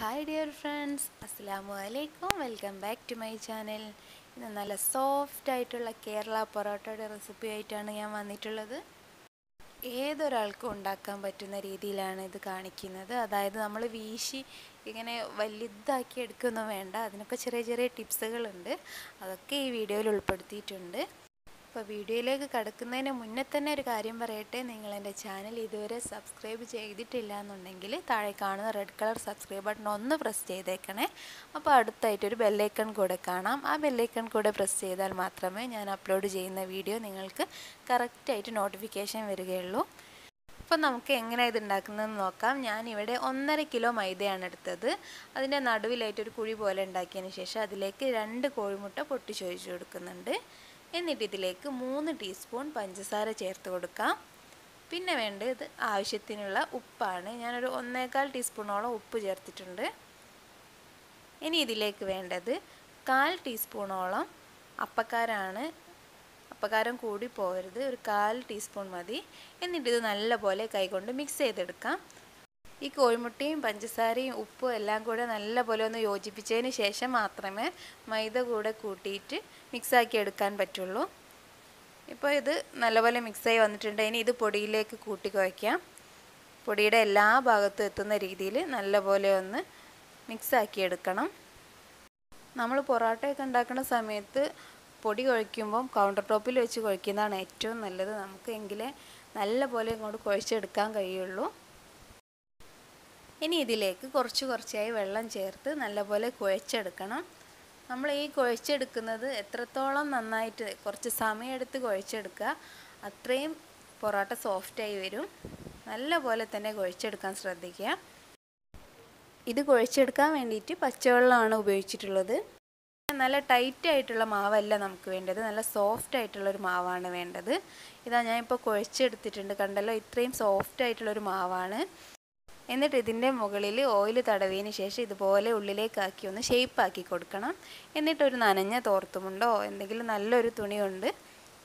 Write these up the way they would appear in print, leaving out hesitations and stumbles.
Hi dear friends, Assalamu alaikum. Welcome back to my channel. ഇന്ന് നല്ല soft ആയിട്ടുള്ള Kerala പൊറോട്ടയുടെ recipe ആയിട്ടാണ് ഞാൻ വന്നിട്ടുള്ളത്. ഏതൊരാൾക്കും ഉണ്ടാക്കാൻ പറ്റുന്ന രീതിയിലാണ് ഇത് കാണിക്കുന്നത്. അതായത് നമ്മൾ വീശി ഇങ്ങനെ വലുതാക്കി എടുക്കൊന്നും വേണ്ട. അതിനൊക്കെ ചെറിയ ചെറിയ ടിപ്സുകളുണ്ട്. അതൊക്കെ ഈ വീഡിയോയിൽ ഉൾപ്പെടുത്തിയിട്ടുണ്ട്. അപ്പോൾ വീഡിയോയിലേക്ക് കടക്കുന്നതിന് മുന്നേ തന്നെ ഒരു കാര്യം പറയട്ടെ. നിങ്ങൾ എൻ്റെ ചാനൽ ഇതുവരെ സബ്സ്ക്രൈബ് ചെയ്തിട്ടില്ല എന്നുണ്ടെങ്കിൽ താഴെ കാണുന്ന റെഡ് കളർ സബ്സ്ക്രൈബ് ബട്ടൺ ഒന്ന് പ്രസ് ചെയ്തേക്കണേ. അപ്പോൾ അടുത്തായിട്ടൊരു ബെല്ലൈക്കൺ കൂടെ കാണാം. ആ ബെല്ലൈക്കൺ കൂടെ പ്രസ് ചെയ്താൽ മാത്രമേ ഞാൻ അപ്ലോഡ് ചെയ്യുന്ന വീഡിയോ നിങ്ങൾക്ക് കറക്റ്റായിട്ട് നോട്ടിഫിക്കേഷൻ വരികയുള്ളൂ. അപ്പോൾ നമുക്ക് എങ്ങനെ ഇത് ഉണ്ടാക്കുന്നതെന്ന് നോക്കാം. ഞാനിവിടെ 1.5 കിലോ മൈദയാണ് എടുത്തത്. അതിൻ്റെ നടുവിലായിട്ടൊരു കുഴി പോലെ ഉണ്ടാക്കിയതിന് ശേഷം അതിലേക്ക് 2 കോഴിമുട്ട പൊട്ടിച്ചൊഴിച്ച് കൊടുക്കുന്നുണ്ട്. എന്നിട്ട് ഇതിലേക്ക് 3 ടീസ്പൂൺ പഞ്ചസാര ചേർത്ത് കൊടുക്കാം. പിന്നെ വേണ്ടത് ആവശ്യത്തിനുള്ള ഉപ്പാണ്. ഞാനൊരു 1.25 ടീസ്പൂണോളം ഉപ്പ് ചേർത്തിട്ടുണ്ട്. ഇനി ഇതിലേക്ക് വേണ്ടത് 1/4 ടീസ്പൂണോളം അപ്പക്കാരാണ്. അപ്പക്കാരം കൂടി പോകരുത്, ഒരു 1/4 ടീസ്പൂൺ മതി. എന്നിട്ട് ഇത് നല്ലപോലെ കൈകൊണ്ട് മിക്സ് ചെയ്തെടുക്കാം. ഈ കോഴിമുട്ടയും പഞ്ചസാരയും ഉപ്പും എല്ലാം കൂടെ നല്ലപോലെ ഒന്ന് യോജിപ്പിച്ചതിന് ശേഷം മാത്രമേ മൈദ കൂടെ കൂട്ടിയിട്ട് മിക്സാക്കി എടുക്കാൻ പറ്റുള്ളൂ. ഇപ്പോൾ ഇത് നല്ലപോലെ മിക്സായി വന്നിട്ടുണ്ട്. ഇനി ഇത് പൊടിയിലേക്ക് കൂട്ടി കുഴയ്ക്കാം. പൊടിയുടെ എല്ലാ ഭാഗത്തും എത്തുന്ന രീതിയിൽ നല്ലപോലെ ഒന്ന് മിക്സാക്കി എടുക്കണം. നമ്മൾ പൊറോട്ടയൊക്കെ ഉണ്ടാക്കുന്ന സമയത്ത് പൊടി കുഴയ്ക്കുമ്പം കൗണ്ടർ ടോപ്പിൽ വെച്ച് കുഴയ്ക്കുന്നതാണ് ഏറ്റവും നല്ലത്. നമുക്ക് എങ്കിലേ നല്ലപോലെ ഇങ്ങോട്ട് കുഴച്ചെടുക്കാൻ കഴിയുള്ളൂ. ഇനി ഇതിലേക്ക് കുറച്ചായി വെള്ളം ചേർത്ത് നല്ലപോലെ കുഴച്ചെടുക്കണം. നമ്മൾ ഈ കുഴച്ചെടുക്കുന്നത് എത്രത്തോളം നന്നായിട്ട് കുറച്ച് സമയമെടുത്ത് കുഴച്ചെടുക്കുക, അത്രയും പൊറോട്ട സോഫ്റ്റായി വരും. നല്ലപോലെ തന്നെ കുഴച്ചെടുക്കാൻ ശ്രദ്ധിക്കുക. ഇത് കുഴച്ചെടുക്കാൻ വേണ്ടിയിട്ട് പച്ചവെള്ളമാണ് ഉപയോഗിച്ചിട്ടുള്ളത്. നല്ല ടൈറ്റ് ആയിട്ടുള്ള മാവല്ല നമുക്ക് വേണ്ടത്, നല്ല സോഫ്റ്റ് ആയിട്ടുള്ളൊരു മാവാണ് വേണ്ടത്. ഇതാ ഞാനിപ്പോൾ കുഴച്ചെടുത്തിട്ടുണ്ട്, കണ്ടല്ലോ, ഇത്രയും സോഫ്റ്റ് ആയിട്ടുള്ളൊരു മാവാണ്. എന്നിട്ട് ഇതിൻ്റെ മുകളിൽ ഓയിൽ തടവിയതിന് ശേഷം ഇതുപോലെ ഉള്ളിലേക്കാക്കി ഒന്ന് ഷേപ്പാക്കി കൊടുക്കണം. എന്നിട്ടൊരു നനഞ്ഞ തോർത്തുമുണ്ടോ എന്തെങ്കിലും നല്ലൊരു തുണി കൊണ്ട്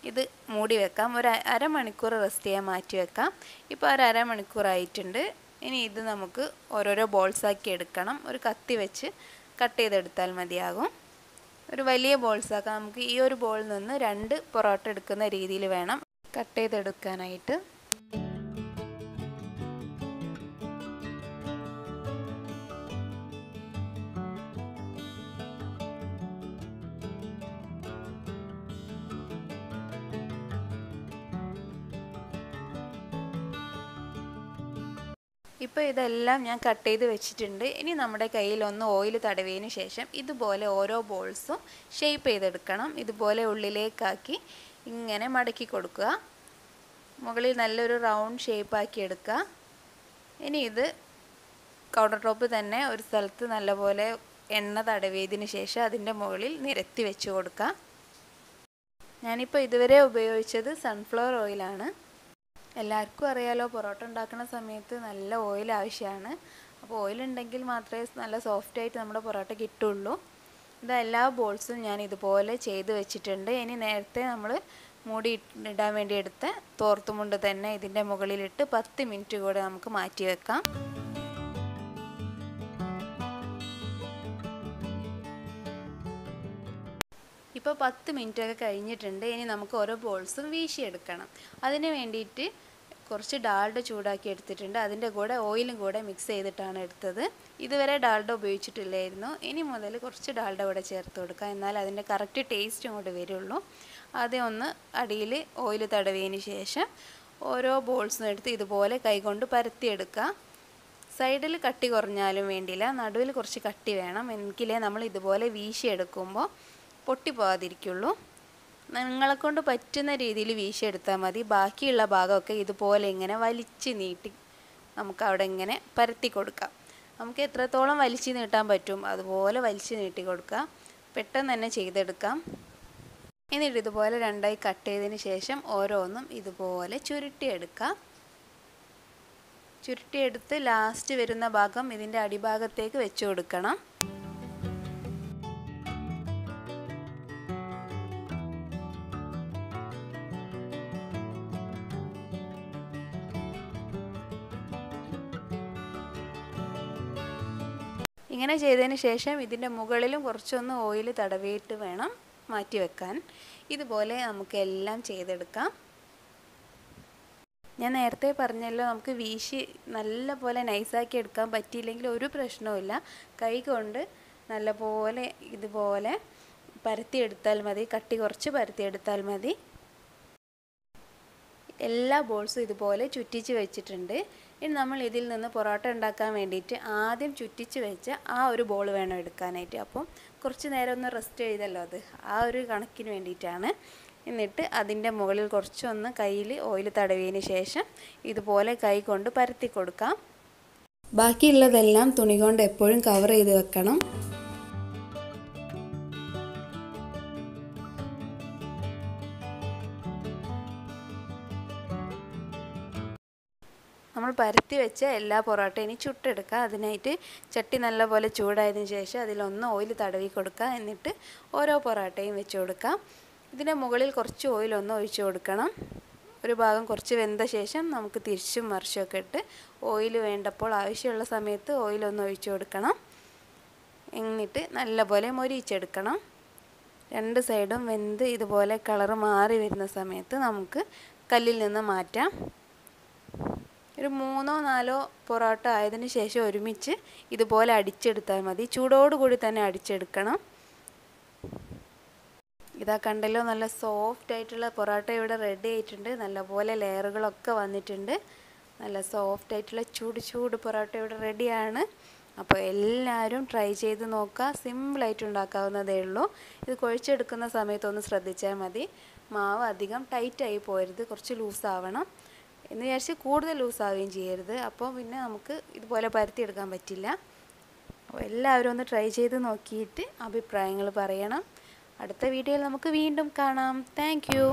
ഇത് മൂടി വെക്കാം. ഒരു അരമണിക്കൂർ റെസ്റ്റ് ചെയ്യാൻ മാറ്റി വെക്കാം. ഇപ്പോൾ ഒരു അരമണിക്കൂറായിട്ടുണ്ട്. ഇനി ഇത് നമുക്ക് ഓരോരോ ബോൾസാക്കി എടുക്കണം. ഒരു കത്തി വെച്ച് കട്ട് ചെയ്തെടുത്താൽ മതിയാകും. ഒരു വലിയ ബോൾസാക്കാം. നമുക്ക് ഈ ഒരു ബോളിൽ നിന്ന് 2 പൊറോട്ട എടുക്കുന്ന രീതിയിൽ വേണം കട്ട് ചെയ്തെടുക്കാനായിട്ട്. ഇപ്പോൾ ഇതെല്ലാം ഞാൻ കട്ട് ചെയ്ത് വെച്ചിട്ടുണ്ട്. ഇനി നമ്മുടെ കയ്യിൽ ഒന്ന് ഓയിൽ തടവിയതിന് ശേഷം ഇതുപോലെ ഓരോ ബോൾസും ഷേപ്പ് ചെയ്തെടുക്കണം. ഇതുപോലെ ഉള്ളിലേക്കാക്കി ഇങ്ങനെ മടക്കി കൊടുക്കുക. മുകളിൽ നല്ലൊരു റൗണ്ട് ഷേപ്പാക്കി എടുക്കുക. ഇനി ഇത് കൗണ്ടർ ടോപ്പ് തന്നെ ഒരു സ്ഥലത്ത് നല്ലപോലെ എണ്ണ തടവിയതിന് ശേഷം അതിൻ്റെ മുകളിൽ നിരത്തി വെച്ച് കൊടുക്കുക. ഞാനിപ്പോൾ ഇതുവരെ ഉപയോഗിച്ചത് സൺഫ്ലവർ ഓയിലാണ്. എല്ലാവർക്കും അറിയാലോ, പൊറോട്ട ഉണ്ടാക്കുന്ന സമയത്ത് നല്ല ഓയിൽ ആവശ്യമാണ്. അപ്പോൾ ഓയിലുണ്ടെങ്കിൽ മാത്രമേ നല്ല സോഫ്റ്റായിട്ട് നമ്മുടെ പൊറോട്ട കിട്ടുള്ളൂ. ഇത് എല്ലാ ബോൾസും ഞാൻ ഇതുപോലെ ചെയ്ത് വെച്ചിട്ടുണ്ട്. ഇനി നേരത്തെ നമ്മൾ മൂടി ഇടാൻ വേണ്ടി എടുത്ത തോർത്തുമുണ്ട് തന്നെ ഇതിൻ്റെ മുകളിലിട്ട് 10 മിനിറ്റ് കൂടെ നമുക്ക് മാറ്റി വെക്കാം. ഇപ്പോൾ 10 മിനിറ്റൊക്കെ കഴിഞ്ഞിട്ടുണ്ട്. ഇനി നമുക്ക് ഓരോ ബോൾസും വീശിയെടുക്കണം. അതിന് വേണ്ടിയിട്ട് കുറച്ച് ഡാൽഡ ചൂടാക്കി എടുത്തിട്ടുണ്ട്. അതിൻ്റെ കൂടെ ഓയിലും കൂടെ മിക്സ് ചെയ്തിട്ടാണ് എടുത്തത്. ഇതുവരെ ഡാൽഡ ഉപയോഗിച്ചിട്ടില്ലായിരുന്നു. ഇനി മുതൽ കുറച്ച് ഡാൽഡ കൂടെ ചേർത്ത് കൊടുക്കുക. എന്നാൽ അതിൻ്റെ കറക്റ്റ് ടേസ്റ്റ് ഇങ്ങോട്ട് വരുള്ളൂ. ആദ്യം ഒന്ന് അടിയിൽ ഓയിൽ തടവിയതിന് ശേഷം ഓരോ ബോൾസും എടുത്ത് ഇതുപോലെ കൈകൊണ്ട് പരത്തിയെടുക്കുക. സൈഡിൽ കട്ടി കുറഞ്ഞാലും വേണ്ടില്ല, നടുവിൽ കുറച്ച് കട്ടി വേണം. എങ്കിലേ നമ്മൾ ഇതുപോലെ വീശിയെടുക്കുമ്പോൾ പൊട്ടിപ്പോകാതിരിക്കുള്ളൂ. നിങ്ങളെക്കൊണ്ട് പറ്റുന്ന രീതിയിൽ വീശിയെടുത്താൽ മതി. ബാക്കിയുള്ള ഭാഗമൊക്കെ ഇതുപോലെ ഇങ്ങനെ വലിച്ച് നീട്ടി നമുക്ക് അവിടെ ഇങ്ങനെ പരത്തി കൊടുക്കാം. നമുക്ക് എത്രത്തോളം വലിച്ച് നീട്ടാൻ പറ്റും അതുപോലെ വലിച്ച് നീട്ടി കൊടുക്കാം. പെട്ടെന്ന് തന്നെ ചെയ്തെടുക്കാം. എന്നിട്ട് ഇതുപോലെ 2ആയി കട്ട് ചെയ്തതിന് ശേഷം ഓരോന്നും ഇതുപോലെ ചുരുട്ടിയെടുക്കാം. ചുരുട്ടിയെടുത്ത് ലാസ്റ്റ് വരുന്ന ഭാഗം ഇതിൻ്റെ അടിഭാഗത്തേക്ക് വെച്ച് കൊടുക്കണം. ഇങ്ങനെ ചെയ്തതിന് ശേഷം ഇതിൻ്റെ മുകളിലും കുറച്ചൊന്ന് ഓയിൽ തടവിയിട്ട് വേണം മാറ്റി വെക്കാൻ. ഇതുപോലെ നമുക്ക് എല്ലാം ചെയ്തെടുക്കാം. ഞാൻ നേരത്തെ പറഞ്ഞല്ലോ, നമുക്ക് വീശി നല്ല പോലെ നൈസാക്കി എടുക്കാൻ പറ്റിയില്ലെങ്കിൽ ഒരു പ്രശ്നവുമില്ല. കൈ കൊണ്ട് നല്ലപോലെ ഇതുപോലെ പരത്തിയെടുത്താൽ മതി, കട്ടി കുറച്ച് പരത്തിയെടുത്താൽ മതി. എല്ലാ ബോൾസും ഇതുപോലെ ചുറ്റിച്ച് വെച്ചിട്ടുണ്ട്. ഇനി നമ്മൾ ഇതിൽ നിന്ന് പൊറോട്ട ഉണ്ടാക്കാൻ വേണ്ടിയിട്ട് ആദ്യം ചുറ്റിച്ച് വെച്ച ആ ഒരു ബോൾ വേണം എടുക്കാനായിട്ട്. അപ്പം കുറച്ച് നേരം ഒന്ന് റെസ്റ്റ് ചെയ്തല്ലോ, അത് ആ ഒരു കണക്കിന് വേണ്ടിയിട്ടാണ്. എന്നിട്ട് അതിൻ്റെ മുകളിൽ കുറച്ചൊന്ന് കയ്യിൽ ഓയിൽ തടവിയതിന് ശേഷം ഇതുപോലെ കൈ കൊണ്ട് പരത്തി കൊടുക്കാം. ബാക്കിയുള്ളതെല്ലാം തുണി കൊണ്ട് എപ്പോഴും കവർ ചെയ്ത് വെക്കണം. നമ്മൾ പരത്തി വെച്ച എല്ലാ പൊറോട്ടയും ഇനി ചുട്ടെടുക്കുക. അതിനായിട്ട് ചട്ടി നല്ലപോലെ ചൂടായതിനു ശേഷം അതിലൊന്ന് ഓയിൽ തടവി കൊടുക്കുക. എന്നിട്ട് ഓരോ പൊറോട്ടയും വെച്ച് കൊടുക്കാം. ഇതിൻ്റെ മുകളിൽ കുറച്ച് ഓയിലൊന്ന് ഒഴിച്ച് കൊടുക്കണം. ഒരു ഭാഗം കുറച്ച് വെന്ത ശേഷം നമുക്ക് തിരിച്ചും മറിച്ചൊക്കെ ഇട്ട് ഓയിൽ വേണ്ടപ്പോൾ ആവശ്യമുള്ള സമയത്ത് ഓയിലൊന്ന് ഒഴിച്ച് കൊടുക്കണം. എന്നിട്ട് നല്ലപോലെ മൊരിയിച്ചെടുക്കണം. രണ്ട് സൈഡും വെന്ത് ഇതുപോലെ കളറ് മാറി വരുന്ന സമയത്ത് നമുക്ക് കല്ലിൽ നിന്ന് മാറ്റാം. ഒരു 3-4 പൊറോട്ട ആയതിനു ശേഷം ഒരുമിച്ച് ഇതുപോലെ അടിച്ചെടുത്താൽ മതി. ചൂടോടുകൂടി തന്നെ അടിച്ചെടുക്കണം. ഇതാ കണ്ടല്ലോ, നല്ല സോഫ്റ്റ് ആയിട്ടുള്ള പൊറോട്ട ഇവിടെ റെഡി ആയിട്ടുണ്ട്. നല്ലപോലെ ലെയറുകളൊക്കെ വന്നിട്ടുണ്ട്. നല്ല സോഫ്റ്റ് ആയിട്ടുള്ള ചൂട് പൊറോട്ട ഇവിടെ റെഡിയാണ്. അപ്പോൾ എല്ലാവരും ട്രൈ ചെയ്ത് നോക്കുക. സിമ്പിളായിട്ട് ഉണ്ടാക്കാവുന്നതേ ഉള്ളൂ. ഇത് കുഴച്ചെടുക്കുന്ന സമയത്തൊന്ന് ശ്രദ്ധിച്ചാൽ മതി. മാവ് അധികം ടൈറ്റായി പോരുത്, കുറച്ച് ലൂസാവണം. എന്ന് വിചാരിച്ച് കൂടുതൽ ലൂസാവുകയും ചെയ്യരുത്. അപ്പോൾ പിന്നെ നമുക്ക് ഇതുപോലെ പരത്തിയെടുക്കാൻ പറ്റില്ല. അപ്പോൾ എല്ലാവരും ഒന്ന് ട്രൈ ചെയ്ത് നോക്കിയിട്ട് അഭിപ്രായങ്ങൾ പറയണം. അടുത്ത വീഡിയോയിൽ നമുക്ക് വീണ്ടും കാണാം. Thank you.